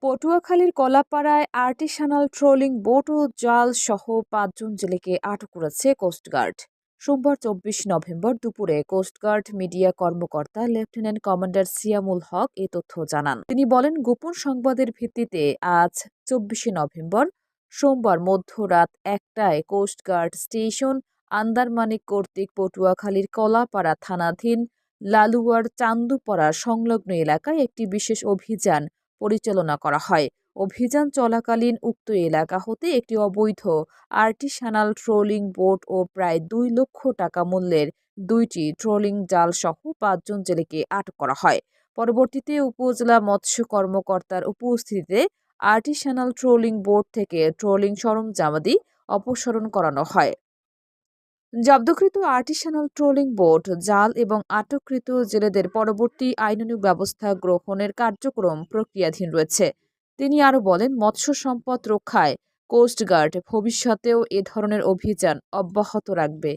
পটুয়াখালীর কলাপাড়ায় আর্টিসানাল trolling boat ও জাল সহ ৫ জন জেলেকে আটক করেছে কোস্টগার্ড। সোমবার ২৪ নভেম্বর দুপুরে কোস্টগার্ড মিডিয়া কর্মকর্তা লেফটেন্যান্ট কমান্ডার সিয়ামুল হক এই তথ্য জানান। তিনি বলেন, গোপন সংবাদের ভিত্তিতে আজ ২৪ নভেম্বর সোমবার মধ্যরাত ১টায় কোস্টগার্ড স্টেশন আন্দারমানিক কর্তৃক পটুয়াখালীর কলাপাড়া থানাধীন লালুয়ার চান্দুপাড়া সংলগ্ন এলাকায় একটি বিশেষ অভিযান পরিচালনা করা হয়। অভিযান চলাকালীন উক্ত এলাকা হতে একটি অবৈধ আর্টিসানাল ট্রোলিং বোট ও প্রায় ২ লক্ষ টাকা মূল্যের ২টি ট্রোলিং জাল সহ ৫ জন জেলেকে আটক করা হয়। পরবর্তীতে উপজেলা মৎস্য কর্মকর্তার উপস্থিতিতে আর্টিসানাল ট্রোলিং বোট থেকে ট্রোলিং সরঞ্জামাদি অপসারণ করানো হয়। জব্দকৃত আর্টিসানাল ট্রোলিং বোট, জাল এবং আটককৃত জেলেদের পরবর্তী আইনানুগ ব্যবস্থা গ্রহণের কার্যক্রম প্রক্রিয়াধীন রয়েছে। তিনি আরও বলেন, মৎস্য সম্পদ রক্ষায় কোস্টগার্ড ভবিষ্যতেও এ ধরনের অভিযান অব্যাহত রাখবে।